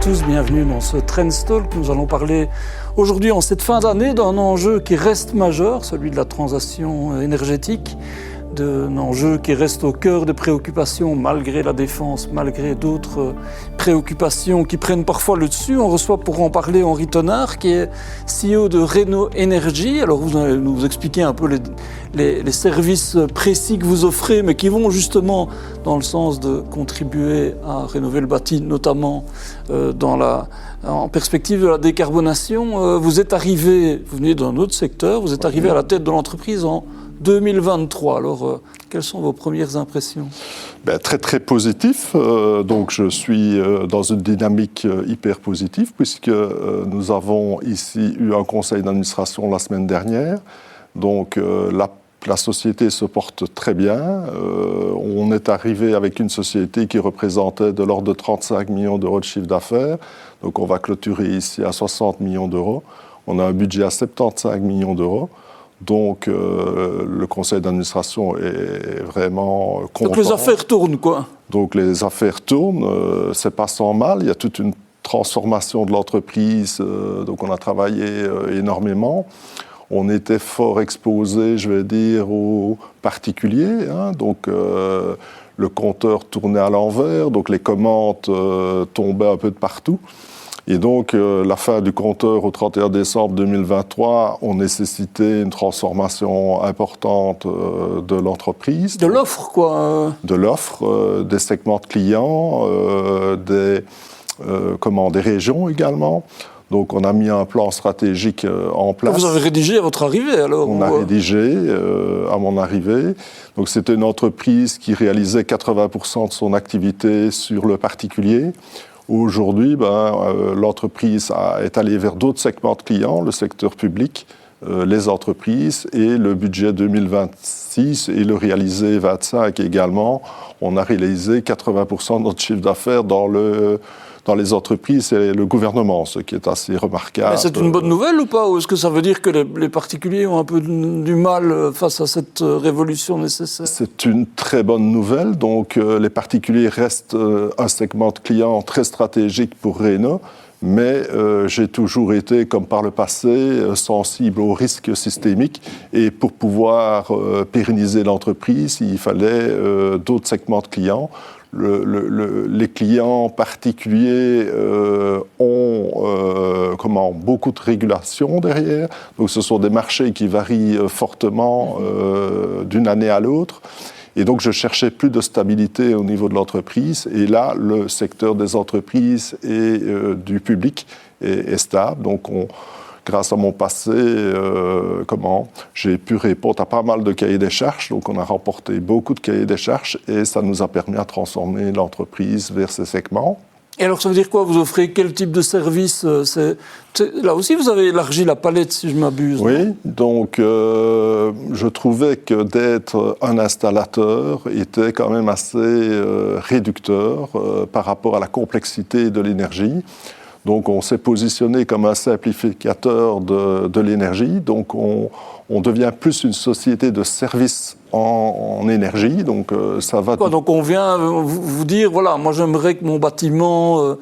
tous, bienvenue dans ce Trendstalk. Nous allons parler aujourd'hui, en cette fin d'année, d'un enjeu qui reste majeur, celui de la transition énergétique, d'un enjeu qui reste au cœur des préoccupations malgré la défense, malgré d'autres préoccupations qui prennent parfois le dessus. On reçoit pour en parler Henri Tonard, qui est CEO de Reno Energy. Alors vous allez nous expliquer un peu les services précis que vous offrez, mais qui vont justement dans le sens de contribuer à rénover le bâti, notamment en perspective de la décarbonation. Vous venez d'un autre secteur, vous êtes arrivé à la tête de l'entreprise en 2023. Alors, quelles sont vos premières impressions ? Très très positif. Donc je suis dans une dynamique hyper positive puisque nous avons ici eu un conseil d'administration la semaine dernière. Donc la société se porte très bien. On est arrivé avec une société qui représentait de l'ordre de 35 millions d'euros de chiffre d'affaires. Donc on va clôturer ici à 60 millions d'euros. On a un budget à 75 millions d'euros. Donc, le conseil d'administration est vraiment content. Donc, les affaires tournent, quoi. Donc, les affaires tournent. C'est pas sans mal. Il y a toute une transformation de l'entreprise. Donc, on a travaillé énormément. On était fort exposé, je vais dire, aux particuliers. Donc, le compteur tournait à l'envers. Donc, les commandes tombaient un peu de partout. Et donc, la fin du compteur au 31 décembre 2023 ont nécessité une transformation importante de l'entreprise. De l'offre, quoi. De l'offre, des segments de clients, des régions également. Donc, on a mis un plan stratégique en place. Vous avez rédigé à votre arrivée, alors ? On a rédigé à mon arrivée. Donc, c'était une entreprise qui réalisait 80% de son activité sur le particulier. Aujourd'hui, l'entreprise est allée vers d'autres segments de clients, le secteur public, les entreprises, et le budget 2026 et le réalisé 25 également. On a réalisé 80% de notre chiffre d'affaires dans les entreprises et le gouvernement, ce qui est assez remarquable. Mais c'est une bonne nouvelle ou pas ? Ou est-ce que ça veut dire que les particuliers ont un peu du mal face à cette révolution nécessaire ? C'est une très bonne nouvelle. Donc, les particuliers restent un segment de clients très stratégique pour Reno. Mais j'ai toujours été, comme par le passé, sensible aux risques systémiques. Et pour pouvoir pérenniser l'entreprise, il fallait d'autres segments de clients. Les clients particuliers ont beaucoup de régulations derrière. Donc, ce sont des marchés qui varient fortement d'une année à l'autre. Et donc, je cherchais plus de stabilité au niveau de l'entreprise. Et là, le secteur des entreprises et du public est stable. Donc, grâce à mon passé, j'ai pu répondre à pas mal de cahiers des charges. Donc, on a remporté beaucoup de cahiers des charges et ça nous a permis de transformer l'entreprise vers ces segments. Et alors, ça veut dire quoi ? Vous offrez quel type de service ? Là aussi, vous avez élargi la palette, si je m'abuse. Oui, donc je trouvais que d'être un installateur était quand même assez réducteur par rapport à la complexité de l'énergie. Donc, on s'est positionné comme un simplificateur de l'énergie. Donc, on devient plus une société de services en énergie. Donc, ça va... Donc, on vient vous dire, voilà, moi, j'aimerais que mon bâtiment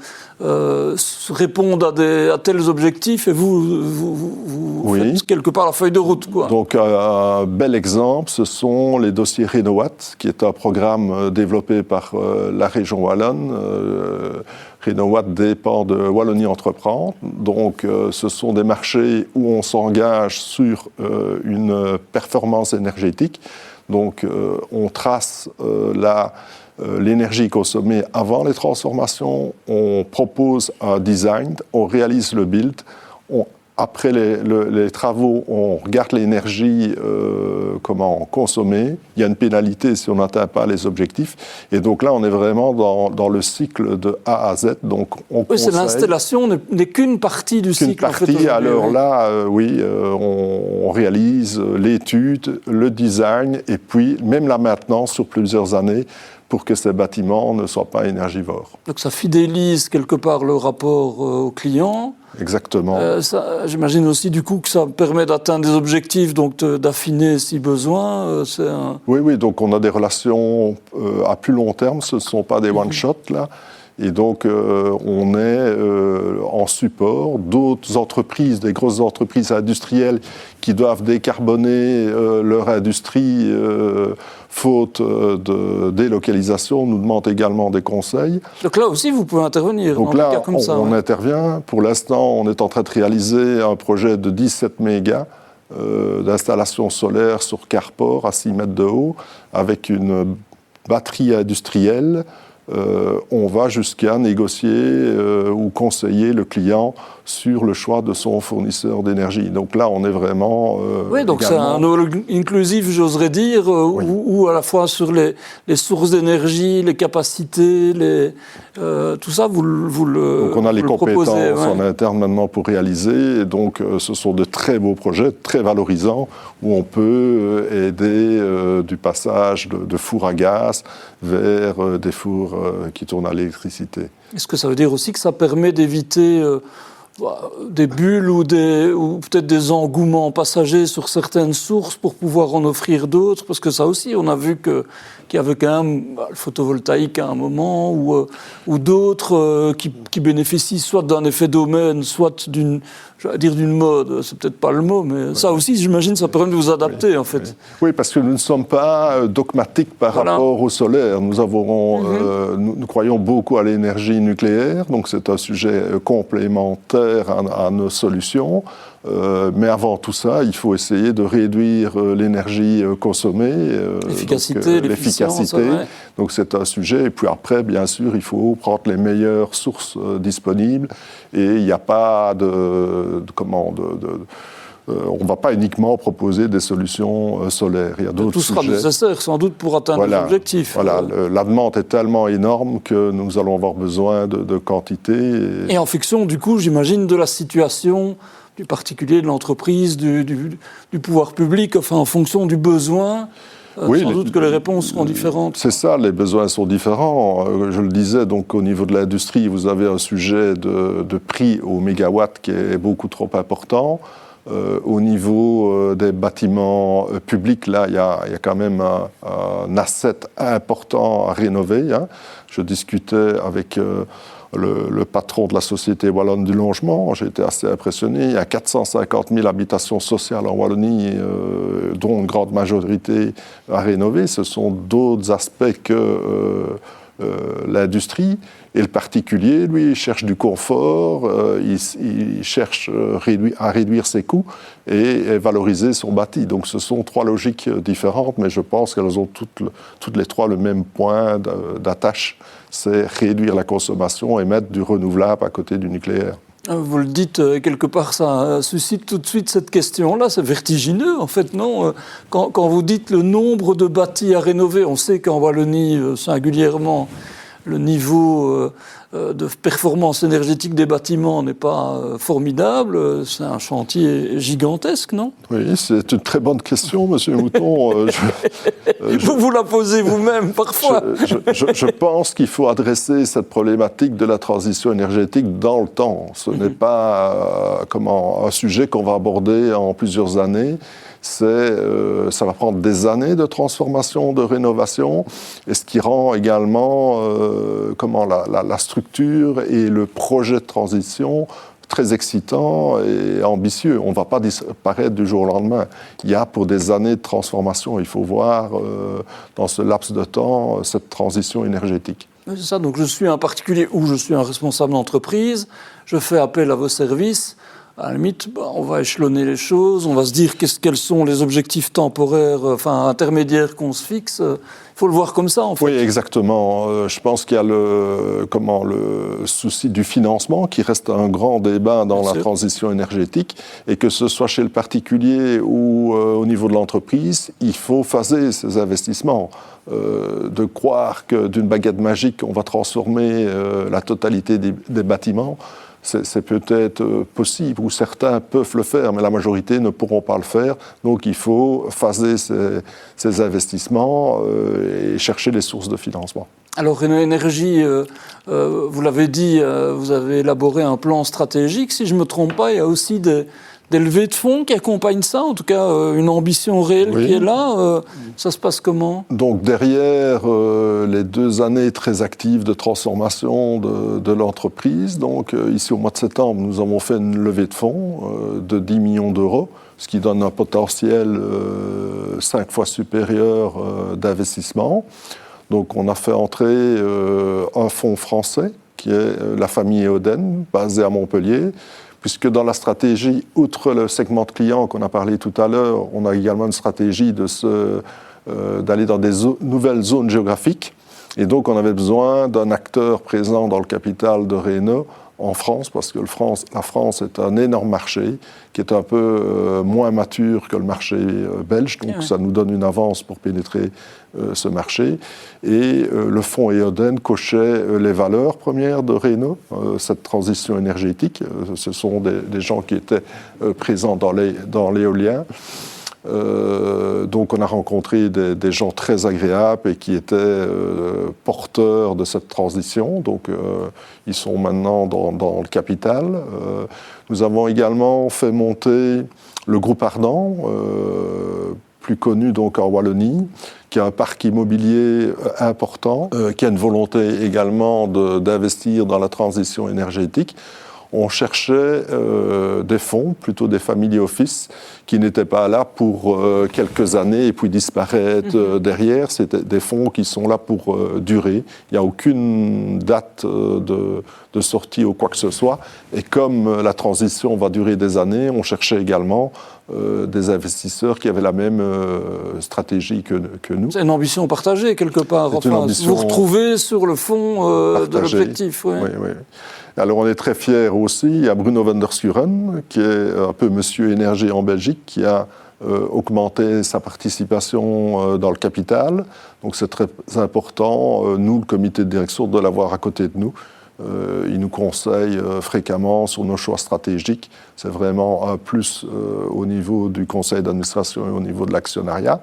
réponde à tels objectifs et vous faites quelque part la feuille de route, quoi. Donc, un bel exemple, ce sont les dossiers Renowatt, qui est un programme développé par la région wallonne. Renowatt dépend de Wallonie Entreprendre. Donc, ce sont des marchés où on s'engage sur une performance énergétique. Donc, on trace l'énergie consommée avant les transformations, on propose un design, on réalise le build, après les travaux, on regarde l'énergie, consommer. Il y a une pénalité si on n'atteint pas les objectifs. Et donc là, on est vraiment dans le cycle de A à Z. Donc, c'est l'installation n'est qu'une partie du cycle. Qu'une partie. Alors là, on réalise l'étude, le design, et puis même la maintenance sur plusieurs années pour que ces bâtiments ne soient pas énergivores. Donc ça fidélise quelque part le rapport au client. Exactement. J'imagine aussi du coup que ça permet d'atteindre des objectifs, donc d'affiner si besoin. Oui, donc on a des relations à plus long terme, ce ne sont pas des one-shot là. Et donc, on est en support d'autres entreprises, des grosses entreprises industrielles qui doivent décarboner leur industrie faute de délocalisation, nous demandent également des conseils. Donc là aussi, vous pouvez intervenir. Donc dans là, des cas comme ça, on intervient. Pour l'instant, on est en train de réaliser un projet de 17 mégas d'installation solaire sur carport à 6 mètres de haut, avec une batterie industrielle. On va jusqu'à négocier ou conseiller le client sur le choix de son fournisseur d'énergie. Donc là, on est vraiment... oui, donc c'est un all-inclusive, j'oserais dire, oui. où à la fois sur les sources d'énergie, les capacités, tout ça, vous le Donc on a les compétences en ouais. interne maintenant pour réaliser. Et donc ce sont de très beaux projets, très valorisants, où on peut aider du passage de fours à gaz vers des fours qui tournent à l'électricité. Est-ce que ça veut dire aussi que ça permet d'éviter des bulles ou peut-être des engouements passagers sur certaines sources pour pouvoir en offrir d'autres? Parce que ça aussi, on a vu qu'il y avait quand même le photovoltaïque à un moment ou d'autres qui bénéficient soit d'un effet domaine, soit d'une mode. C'est peut-être pas le mot, mais ça aussi, j'imagine, ça permet de vous adapter, en fait. Oui, parce que nous ne sommes pas dogmatiques par rapport au solaire. Nous croyons beaucoup à l'énergie nucléaire, donc c'est un sujet complémentaire à nos solutions. Mais avant tout ça, il faut essayer de réduire l'énergie consommée. L'efficacité, l'efficacité. Ouais. Donc c'est un sujet. Et puis après, bien sûr, il faut prendre les meilleures sources disponibles. Et il n'y a pas on ne va pas uniquement proposer des solutions solaires. Il y a d'autres sujets. Tout sera nécessaire, sans doute, pour atteindre les objectifs. Voilà, la demande est tellement énorme que nous allons avoir besoin de quantité. Et en fonction, du coup, j'imagine, de la situation du particulier, de l'entreprise, du pouvoir public, enfin, en fonction du besoin. Oui, sans doute que les réponses seront différentes. C'est ça, les besoins sont différents. Je le disais, donc au niveau de l'industrie, vous avez un sujet de prix au mégawatt qui est beaucoup trop important. Au niveau des bâtiments publics, là, il y a quand même un asset important à rénover. Hein. Je discutais avec le patron de la Société Wallonne du Logement. J'ai été assez impressionné. Il y a 450 000 habitations sociales en Wallonie, dont une grande majorité à rénover. Ce sont d'autres aspects que l'industrie. Et le particulier, lui, il cherche du confort, il cherche à réduire ses coûts et valoriser son bâti. Donc ce sont trois logiques différentes, mais je pense qu'elles ont toutes les trois le même point d'attache, c'est réduire la consommation et mettre du renouvelable à côté du nucléaire. Vous le dites, quelque part, ça suscite tout de suite cette question-là. C'est vertigineux, en fait, non ? Quand vous dites le nombre de bâtis à rénover, on sait qu'en Wallonie, singulièrement, le niveau de performance énergétique des bâtiments n'est pas formidable. C'est un chantier gigantesque, non ? Oui, c'est une très bonne question, Monsieur Mouton. Vous la posez vous-même, parfois. Je pense qu'il faut adresser cette problématique de la transition énergétique dans le temps. Ce n'est pas un sujet qu'on va aborder en plusieurs années. Ça va prendre des années de transformation, de rénovation, et ce qui rend également la structure et le projet de transition très excitant et ambitieux. On ne va pas disparaître du jour au lendemain. Il y a pour des années de transformation. Il faut voir dans ce laps de temps cette transition énergétique. C'est ça, donc je suis un particulier ou je suis un responsable d'entreprise, je fais appel à vos services. À la limite, on va échelonner les choses, on va se dire quels sont les objectifs temporaires, intermédiaires qu'on se fixe. Il faut le voir comme ça, en fait. Oui, exactement. Je pense qu'il y a le souci du financement qui reste un grand débat dans la transition énergétique, et que ce soit chez le particulier ou au niveau de l'entreprise, il faut phaser ces investissements. De croire que d'une baguette magique, on va transformer la totalité des bâtiments, c'est peut-être possible, ou certains peuvent le faire, mais la majorité ne pourront pas le faire. Donc il faut phaser ces investissements et chercher les sources de financement. Alors, Renault Énergie, vous l'avez dit, vous avez élaboré un plan stratégique. Si je ne me trompe pas, il y a aussi des des levées de fonds qui accompagnent ça, en tout cas une ambition réelle qui est là. Ça se passe comment? Donc derrière les 2 années très actives de transformation de l'entreprise, donc ici au mois de septembre, nous avons fait une levée de fonds de 10 millions d'euros, ce qui donne un potentiel 5 fois supérieur d'investissement. Donc on a fait entrer un fonds français qui est la famille Eoden, basée à Montpellier, puisque dans la stratégie, outre le segment de clients qu'on a parlé tout à l'heure, on a également une stratégie d'aller dans des nouvelles zones géographiques. Et donc on avait besoin d'un acteur présent dans le capital de Rhenot en France, parce que la France est un énorme marché qui est un peu moins mature que le marché belge, donc ça nous donne une avance pour pénétrer ce marché. Et le fonds Eoden cochait les valeurs premières de Rhenot, cette transition énergétique. Ce sont des gens qui étaient présents dans l'éolien. Donc on a rencontré des gens très agréables et qui étaient porteurs de cette transition. Donc ils sont maintenant dans le capital. Nous avons également fait monter le groupe Ardent, plus connu donc en Wallonie, qui a un parc immobilier important, qui a une volonté également d'investir dans la transition énergétique. On cherchait des fonds, plutôt des family office, qui n'étaient pas là pour quelques années et puis disparaître derrière. C'était des fonds qui sont là pour durer. Il n'y a aucune date de sortie ou quoi que ce soit. Et comme la transition va durer des années, on cherchait également des investisseurs qui avaient la même stratégie que nous. C'est une ambition partagée quelque part. Enfin, vous retrouvez sur le fond de l'objectif. Oui, oui. Alors on est très fiers aussi, il y a Bruno van der Schuren, qui est un peu monsieur énergie en Belgique, qui a augmenté sa participation dans le capital. Donc c'est très important, nous, le comité de direction, de l'avoir à côté de nous. Il nous conseille fréquemment sur nos choix stratégiques. C'est vraiment un plus au niveau du conseil d'administration et au niveau de l'actionnariat.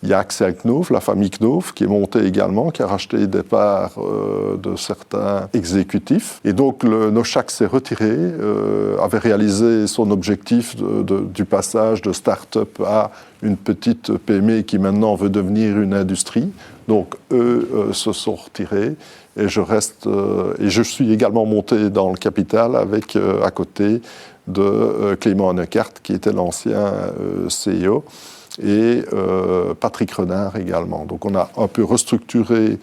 Il y a Axel Knof, la famille Knof, qui est montée également, qui a racheté des parts de certains exécutifs. Et donc, Noshak s'est retiré, avait réalisé son objectif du passage de start-up à une petite PME qui maintenant veut devenir une industrie. Donc, eux se sont retirés. Et je suis également monté dans le capital avec, à côté de Clément Neckart, qui était l'ancien CEO. Et Patrick Renard également. Donc on a un peu restructuré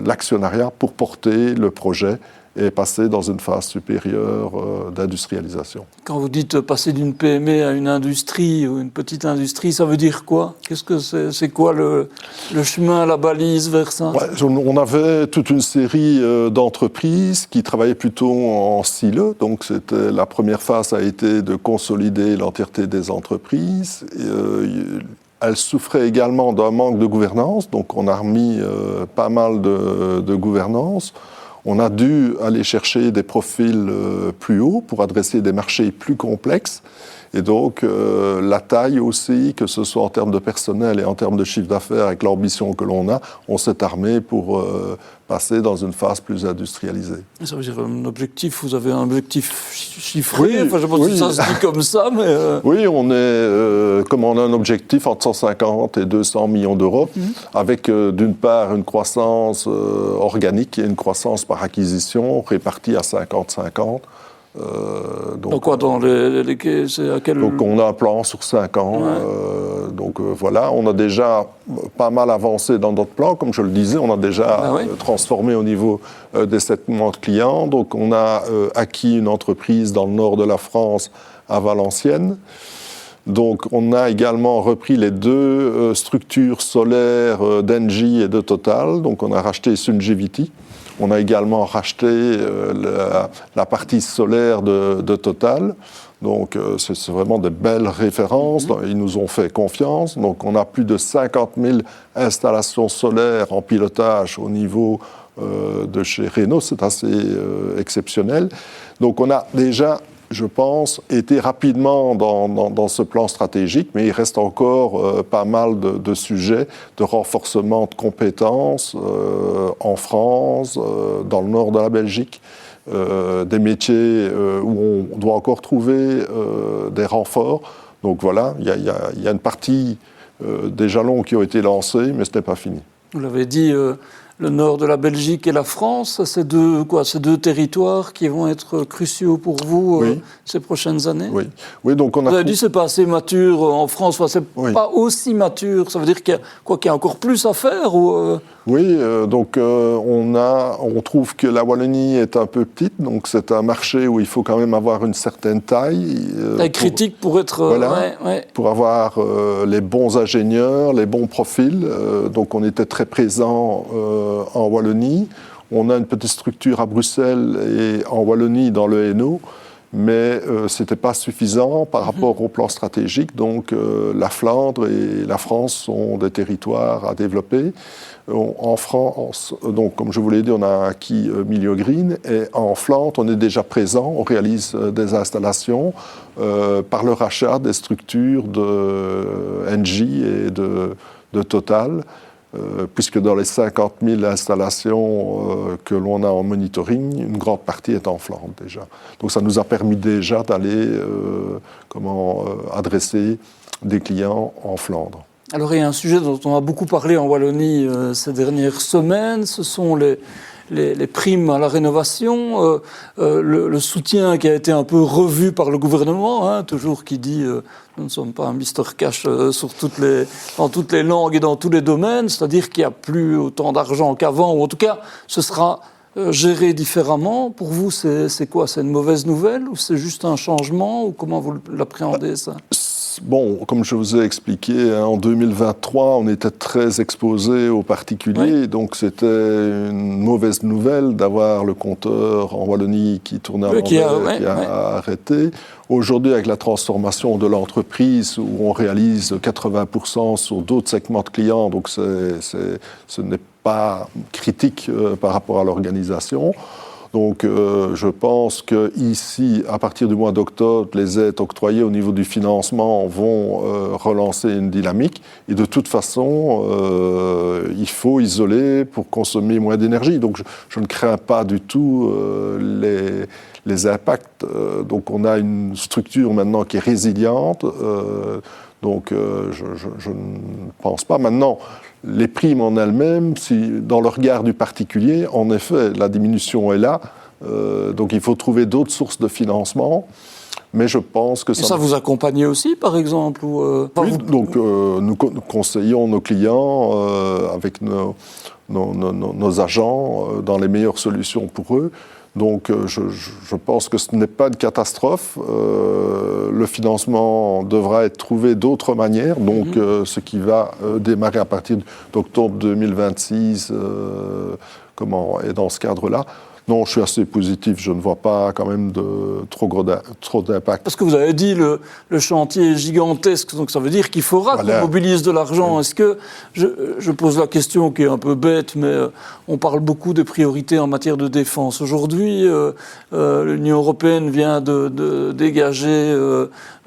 l'actionnariat pour porter le projet et passer dans une phase supérieure d'industrialisation. Quand vous dites passer d'une PME à une industrie ou une petite industrie, ça veut dire quoi? Qu'est-ce que c'est quoi le chemin, la balise vers ça? On avait toute une série d'entreprises qui travaillaient plutôt en silo. Donc la première phase a été de consolider l'entièreté des entreprises. Elles souffraient également d'un manque de gouvernance. Donc on a remis pas mal de gouvernance. On a dû aller chercher des profils plus hauts pour adresser des marchés plus complexes. Et donc, la taille aussi, que ce soit en termes de personnel et en termes de chiffre d'affaires, avec l'ambition que l'on a, on s'est armé pour passer dans une phase plus industrialisée. Ça veut dire un objectif, vous avez un objectif chiffré, enfin, je pense que ça se dit comme ça, mais... Oui, comme on a un objectif entre 150 et 200 millions d'euros, avec d'une part une croissance organique et une croissance par acquisition répartie à 50-50. Donc quoi, c'est à quel... Donc on a un plan sur 5 ans. Voilà, on a déjà pas mal avancé dans notre plan. Comme je le disais, on a déjà transformé au niveau des segments de clients. Donc on a acquis une entreprise dans le nord de la France, à Valenciennes. Donc on a également repris les 2 structures solaires d'Engie et de Total. Donc on a racheté Sungevity. On a également racheté la partie solaire de Total. Donc, c'est vraiment de belles références. Ils nous ont fait confiance. Donc, on a plus de 50 000 installations solaires en pilotage au niveau de chez Rhenot. C'est assez exceptionnel. Donc, on a déjà, je pense, été rapidement dans ce plan stratégique, mais il reste encore pas mal de sujets de renforcement de compétences en France, dans le nord de la Belgique, des métiers où on doit encore trouver des renforts. Donc voilà, il y a une partie des jalons qui ont été lancés, mais ce n'est pas fini. Vous l'avez dit, le nord de la Belgique et la France, ces deux territoires qui vont être cruciaux pour vous ces prochaines années. Oui, donc on a. Vous avez dit que c'est pas assez mature en France, c'est pas aussi mature. Ça veut dire qu'il y a encore plus à faire ou Oui, donc on trouve que la Wallonie est un peu petite, donc c'est un marché où il faut quand même avoir une certaine taille. Taille critique pour être. Pour avoir les bons ingénieurs, les bons profils. Donc on était très présent en Wallonie. On a une petite structure à Bruxelles et en Wallonie dans le Hainaut, mais ce n'était pas suffisant par rapport au plan stratégique. Donc la Flandre et la France sont des territoires à développer. En France, donc, comme je vous l'ai dit, on a acquis Milieu Green, et en Flandre, on est déjà présent, on réalise des installations par le rachat des structures de Engie et de Total, puisque dans les 50 000 installations que l'on a en monitoring, une grande partie est en Flandre déjà. Donc ça nous a permis déjà d'aller adresser des clients en Flandre. Alors il y a un sujet dont on a beaucoup parlé en Wallonie ces dernières semaines, ce sont les primes à la rénovation, le soutien qui a été un peu revu par le gouvernement, toujours qui dit nous ne sommes pas un Mr Cash dans toutes les langues et dans tous les domaines, c'est-à-dire qu'il n'y a plus autant d'argent qu'avant, ou en tout cas ce sera géré différemment. Pour vous, c'est quoi? C'est une mauvaise nouvelle ou c'est juste un changement, ou comment vous l'appréhendez ça? Bon, comme je vous ai expliqué, en 2023, on était très exposé aux particuliers, donc c'était une mauvaise nouvelle d'avoir le compteur en Wallonie qui tournait à l'envers, qui a arrêté. Aujourd'hui, avec la transformation de l'entreprise, où on réalise 80% sur d'autres segments de clients, donc ce n'est pas critique par rapport à l'organisation. Donc je pense qu'ici, à partir du mois d'octobre, les aides octroyées au niveau du financement vont relancer une dynamique. Et de toute façon, il faut isoler pour consommer moins d'énergie. Donc je ne crains pas du tout les impacts. Donc on a une structure maintenant qui est résiliente. Donc je ne pense pas. Maintenant, les primes en elles-mêmes, dans le regard du particulier, en effet, la diminution est là. Donc il faut trouver d'autres sources de financement. Mais je pense que ça vous accompagne aussi, par exemple Oui, donc nous conseillons nos clients avec nos agents dans les meilleures solutions pour eux. Donc je pense que ce n'est pas une catastrophe. Le financement devra être trouvé d'autres manières. Donc ce qui va démarrer à partir d'octobre 2026 est dans ce cadre-là. Non, je suis assez positif. Je ne vois pas quand même trop d'impact. Parce que vous avez dit le chantier est gigantesque, donc ça veut dire qu'il faudra qu'on mobilise de l'argent. Oui. Est-ce que, je pose la question qui est un peu bête, mais on parle beaucoup des priorités en matière de défense. Aujourd'hui, l'Union européenne vient de dégager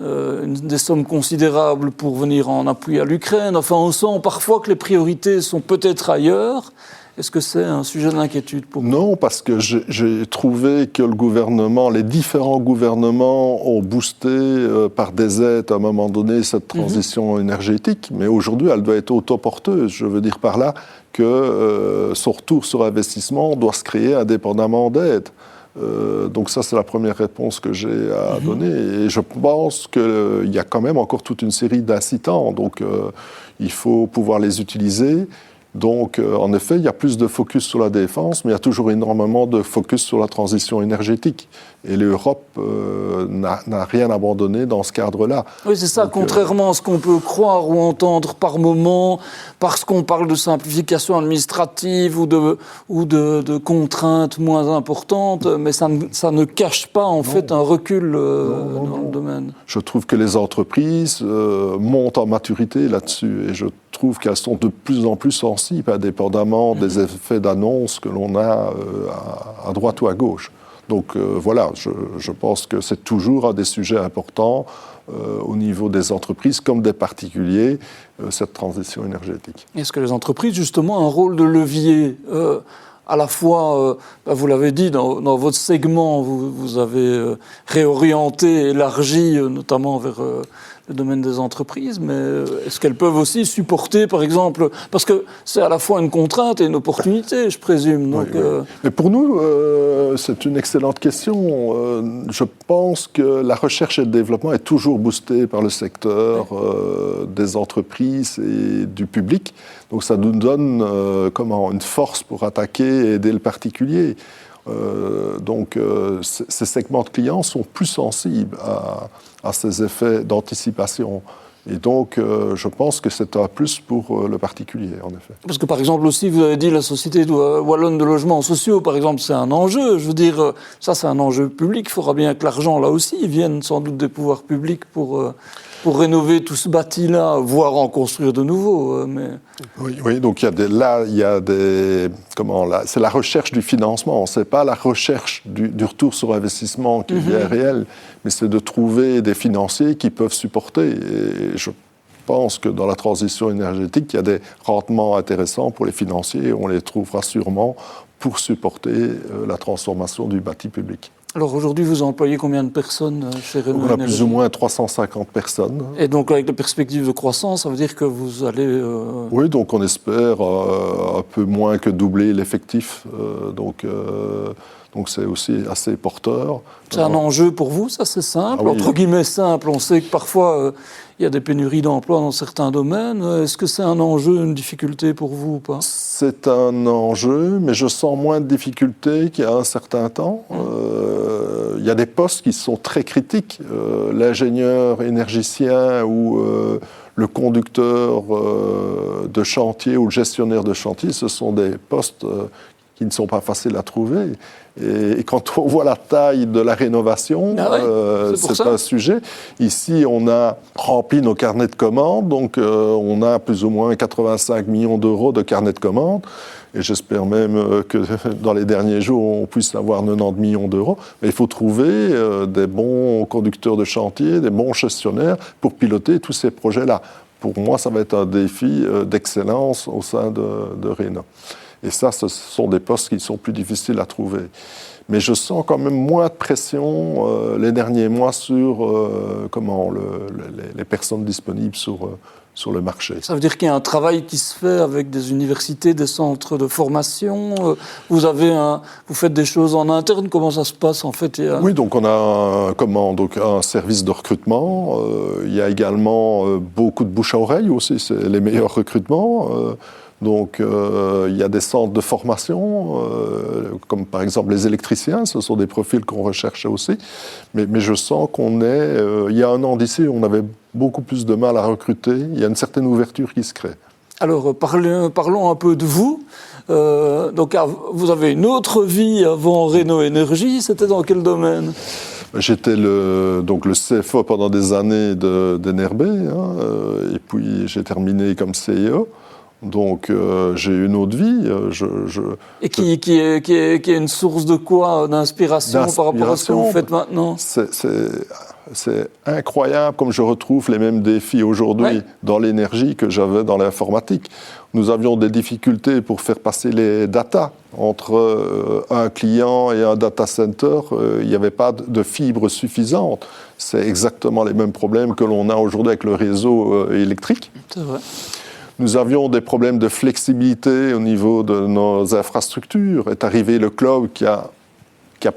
des sommes considérables pour venir en appui à l'Ukraine. Enfin, on sent parfois que les priorités sont peut-être ailleurs. Est-ce que c'est un sujet d'inquiétude pour vous? Non, parce que j'ai trouvé que les différents gouvernements ont boosté par des aides à un moment donné cette transition énergétique, mais aujourd'hui elle doit être autoporteuse. Je veux dire par là que son retour sur investissement doit se créer indépendamment d'aides. Donc ça, c'est la première réponse que j'ai à donner. Et je pense qu'il y a quand même encore toute une série d'incitants, donc il faut pouvoir les utiliser. Donc, en effet, il y a plus de focus sur la défense, mais il y a toujours énormément de focus sur la transition énergétique. Et l'Europe n'a rien abandonné dans ce cadre-là. Oui, c'est ça, donc, contrairement à ce qu'on peut croire ou entendre par moment, parce qu'on parle de simplification administrative ou de contraintes moins importantes, mais ça ne cache pas, en fait, un recul dans le domaine. Je trouve que les entreprises montent en maturité là-dessus, et je trouve qu'elles sont de plus en plus sensibles, indépendamment des effets d'annonce que l'on a à droite ou à gauche. Donc voilà, je pense que c'est toujours un des sujets importants au niveau des entreprises comme des particuliers, cette transition énergétique. Est-ce que les entreprises, justement, ont un rôle de levier à la fois, vous l'avez dit, dans votre segment, vous avez réorienté, élargi, notamment vers le domaine des entreprises, mais est-ce qu'elles peuvent aussi supporter, par exemple, parce que c'est à la fois une contrainte et une opportunité, je présume. Donc, oui, oui. Mais pour nous, c'est une excellente question. Je pense que la recherche et le développement est toujours boosté par le secteur des entreprises et du public. Donc ça nous donne une force pour attaquer et aider le particulier. Ces segments de clients sont plus sensibles à ces effets d'anticipation. Et donc, je pense que c'est un plus pour le particulier, en effet. Parce que, par exemple, aussi, vous avez dit la Société wallonne de logements sociaux, par exemple, c'est un enjeu. Je veux dire, ça, c'est un enjeu public. Il faudra bien que l'argent, là aussi, vienne sans doute des pouvoirs publics pour rénover tout ce bâti-là, voire en construire de nouveaux. Oui, donc c'est la recherche du financement. C'est pas la recherche du retour sur investissement qui est réel, mais c'est de trouver des financiers qui peuvent supporter. Et je pense que dans la transition énergétique, il y a des rendements intéressants pour les financiers. On les trouvera sûrement pour supporter la transformation du bâti public. Alors aujourd'hui, vous employez combien de personnes chez Renault Énergie ? On a plus ou moins 350 personnes. Et donc avec la perspective de croissance, ça veut dire que vous allez... Oui, donc on espère un peu moins que doubler l'effectif. Donc c'est aussi assez porteur. C'est un enjeu pour vous, ça c'est simple, entre guillemets simple. On sait que parfois il y a des pénuries d'emploi dans certains domaines. Est-ce que c'est un enjeu, une difficulté pour vous ou pas ? C'est un enjeu, mais je sens moins de difficultés qu'il y a un certain temps. Il y a des postes qui sont très critiques. L'ingénieur énergicien ou le conducteur de chantier ou le gestionnaire de chantier, ce sont des postes qui ne sont pas faciles à trouver. Et quand on voit la taille de la rénovation, c'est un sujet. Ici, on a rempli nos carnets de commandes, donc on a plus ou moins 85 millions d'euros de carnets de commandes. Et j'espère même que dans les derniers jours, on puisse avoir 90 millions d'euros. Mais il faut trouver des bons conducteurs de chantier, des bons gestionnaires pour piloter tous ces projets-là. Pour moi, ça va être un défi d'excellence au sein de Renault. Et ça, ce sont des postes qui sont plus difficiles à trouver. Mais je sens quand même moins de pression les derniers mois sur les personnes disponibles sur le marché. Ça veut dire qu'il y a un travail qui se fait avec des universités, des centres de formation. Vous faites des choses en interne. Comment ça se passe en fait ? Oui, donc on a un service de recrutement. Il y a également beaucoup de bouche à oreille aussi. C'est les meilleurs recrutements. Donc, il y a des centres de formation, comme par exemple les électriciens, ce sont des profils qu'on recherche aussi. Mais je sens il y a un an d'ici, on avait beaucoup plus de mal à recruter. Il y a une certaine ouverture qui se crée. Alors, parlons un peu de vous. Donc, vous avez une autre vie avant Renault Énergie. C'était dans quel domaine ? J'étais le CFO pendant des années d'NRB, et puis j'ai terminé comme CEO. Donc, j'ai une autre vie. Et qui est une source de quoi ? D'inspiration par rapport à ce que vous faites maintenant ? C'est incroyable comme je retrouve les mêmes défis aujourd'hui dans l'énergie que j'avais dans l'informatique. Nous avions des difficultés pour faire passer les datas entre un client et un data center. Il n'y avait pas de fibre suffisante. C'est exactement les mêmes problèmes que l'on a aujourd'hui avec le réseau électrique. C'est vrai. Nous avions des problèmes de flexibilité au niveau de nos infrastructures. Est arrivé le cloud qui a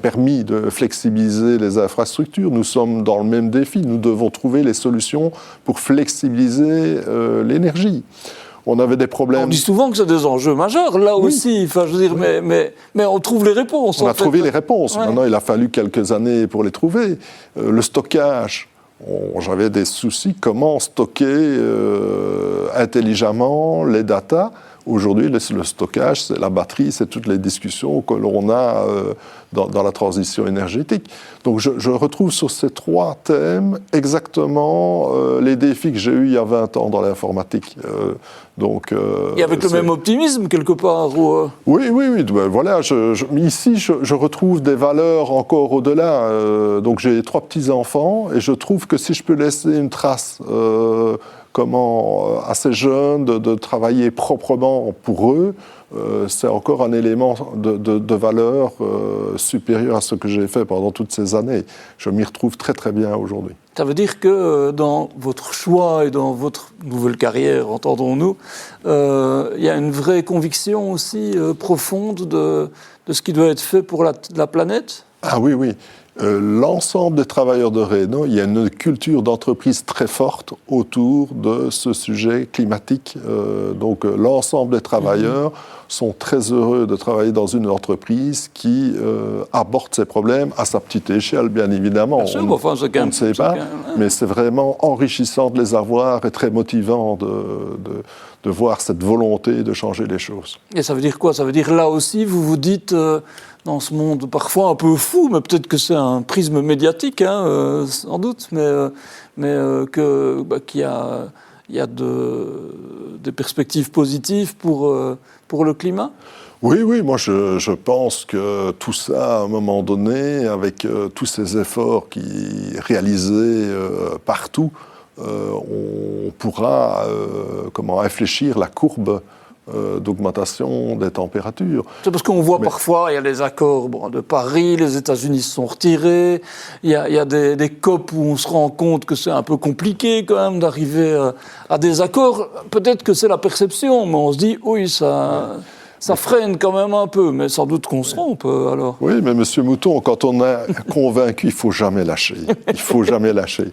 permis de flexibiliser les infrastructures. Nous sommes dans le même défi. Nous devons trouver les solutions pour flexibiliser l'énergie. On avait des problèmes... On dit souvent que c'est des enjeux majeurs, là aussi. Enfin, je veux dire, mais on trouve les réponses. On a trouvé les réponses. Ouais. Maintenant, il a fallu quelques années pour les trouver. Le stockage... J'avais des soucis, comment stocker intelligemment les datas. Aujourd'hui, le stockage, c'est la batterie, c'est toutes les discussions que l'on a dans la transition énergétique. Donc je retrouve sur ces trois thèmes exactement les défis que j'ai eus il y a 20 ans dans l'informatique. Et avec le même optimisme, quelque part Oui. Ben voilà, ici, je retrouve des valeurs encore au-delà. Donc j'ai 3 petits-enfants et je trouve que si je peux laisser une trace comment à ces jeunes de travailler proprement pour eux, c'est encore un élément de valeur supérieur à ce que j'ai fait pendant toutes ces années. Je m'y retrouve très très bien aujourd'hui. Ça veut dire que dans votre choix et dans votre nouvelle carrière, entendons-nous, il y a une vraie conviction aussi profonde de ce qui doit être fait pour la planète ? Ah oui, oui. L'ensemble des travailleurs de Renault, il y a une culture d'entreprise très forte autour de ce sujet climatique. Donc l'ensemble des travailleurs sont très heureux de travailler dans une entreprise qui aborde ces problèmes à sa petite échelle, bien évidemment. Bien sûr, on ne sait pas, mais c'est vraiment enrichissant de les avoir et très motivant de voir cette volonté de changer les choses. Et ça veut dire quoi ? Ça veut dire là aussi, vous vous dites... dans ce monde parfois un peu fou, mais peut-être que c'est un prisme médiatique, sans doute, qu'il y a des perspectives positives pour le climat ? Oui, oui, moi je pense que tout ça, à un moment donné, avec tous ces efforts réalisés partout, on pourra infléchir la courbe d'augmentation des températures. C'est parce qu'on voit parfois, il y a les accords de Paris, les États-Unis se sont retirés, il y a des COP où on se rend compte que c'est un peu compliqué quand même d'arriver à des accords. Peut-être que c'est la perception, mais on se dit, oui, ça freine quand même un peu, mais sans doute qu'on se trompe alors. Oui, mais Monsieur Mouton, quand on est convaincu, il ne faut jamais lâcher. Il ne faut jamais lâcher.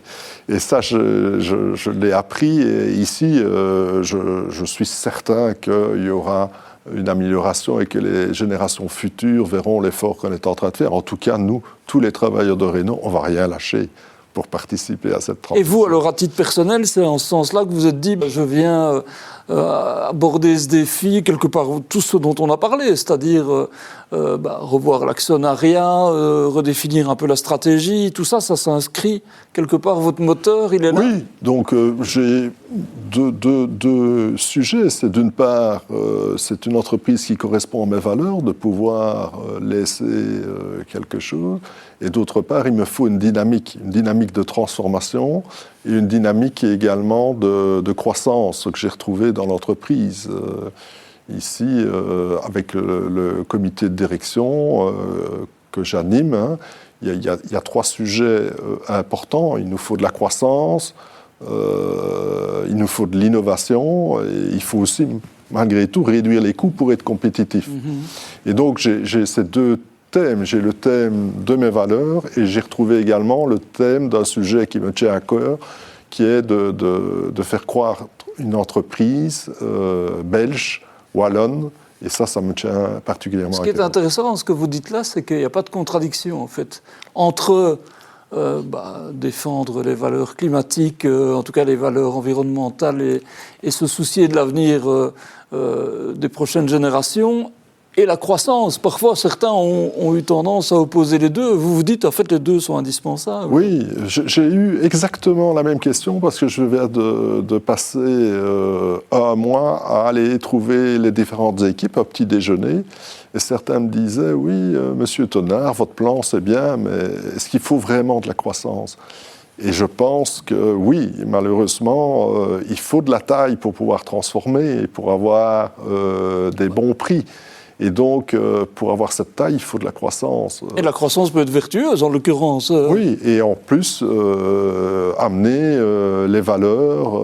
Et ça, je l'ai appris. Et ici, je suis certain qu'il y aura une amélioration et que les générations futures verront l'effort qu'on est en train de faire. En tout cas, nous, tous les travailleurs de Renault, on ne va rien lâcher pour participer à cette transition. Et vous, alors, à titre personnel, c'est en ce sens-là que vous êtes dit, je viens aborder ce défi, quelque part, tout ce dont on a parlé, c'est-à-dire revoir l'actionnariat, redéfinir un peu la stratégie, tout ça, ça s'inscrit quelque part, votre moteur, il est là ? Oui, donc j'ai deux sujets. C'est d'une part, c'est une entreprise qui correspond à mes valeurs, de pouvoir laisser quelque chose. Et d'autre part, il me faut une dynamique de transformation et une dynamique également de croissance, ce que j'ai retrouvé dans l'entreprise. Ici, avec le comité de direction que j'anime, il y a trois sujets importants. Il nous faut de la croissance, il nous faut de l'innovation et il faut aussi, malgré tout, réduire les coûts pour être compétitif. Et donc, j'ai ces deux thèmes. J'ai le thème de mes valeurs et j'ai retrouvé également le thème d'un sujet qui me tient à cœur, qui est de faire croître une entreprise belge, wallonne, et ça me tient particulièrement à cœur. Ce qui est intéressant dans ce que vous dites là, c'est qu'il n'y a pas de contradiction, en fait, entre défendre les valeurs climatiques, en tout cas les valeurs environnementales, et se soucier de l'avenir des prochaines générations, et la croissance. Parfois, certains ont eu tendance à opposer les deux. Vous vous dites, en fait, les deux sont indispensables. Oui, j'ai eu exactement la même question parce que je viens de passer un mois à aller trouver les différentes équipes au petit déjeuner. Et certains me disaient, oui, Monsieur Tonard, votre plan, c'est bien, mais est-ce qu'il faut vraiment de la croissance ? Et je pense que oui, malheureusement, il faut de la taille pour pouvoir transformer et pour avoir des bons prix. Et donc, pour avoir cette taille, il faut de la croissance. Et la croissance peut être vertueuse, en l'occurrence. Oui, et en plus, amener les valeurs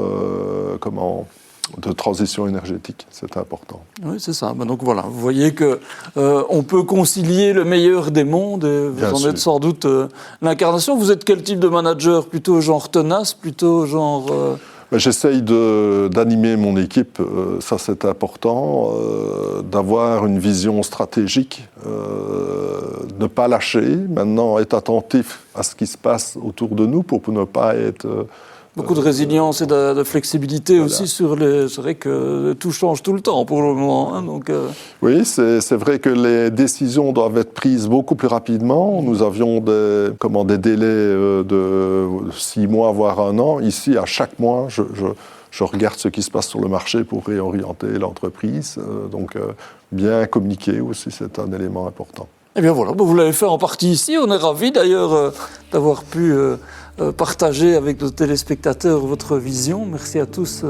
de transition énergétique, c'est important. Oui, c'est ça. Donc voilà, vous voyez qu'on peut concilier le meilleur des mondes, et vous en êtes sans doute l'incarnation. Vous êtes quel type de manager ? Plutôt genre tenace, plutôt genre... J'essaye d'animer mon équipe, ça c'est important, d'avoir une vision stratégique, ne pas lâcher, maintenant être attentif à ce qui se passe autour de nous pour ne pas être... Beaucoup de résilience et de flexibilité aussi sur les... C'est vrai que tout change tout le temps pour le moment. Donc, Oui, c'est vrai que les décisions doivent être prises beaucoup plus rapidement. Nous avions des délais de 6 mois, voire 1 an. Ici, à chaque mois, je regarde ce qui se passe sur le marché pour réorienter l'entreprise. Donc, bien communiquer aussi, c'est un élément important. Eh bien voilà, vous l'avez fait en partie ici. On est ravis d'ailleurs d'avoir pu partager avec nos téléspectateurs votre vision. Merci à tous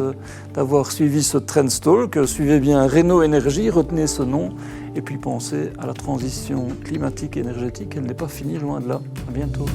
d'avoir suivi ce Trends Talk. Suivez bien Reno Énergie, retenez ce nom. Et puis pensez à la transition climatique et énergétique. Elle n'est pas finie, loin de là. À bientôt.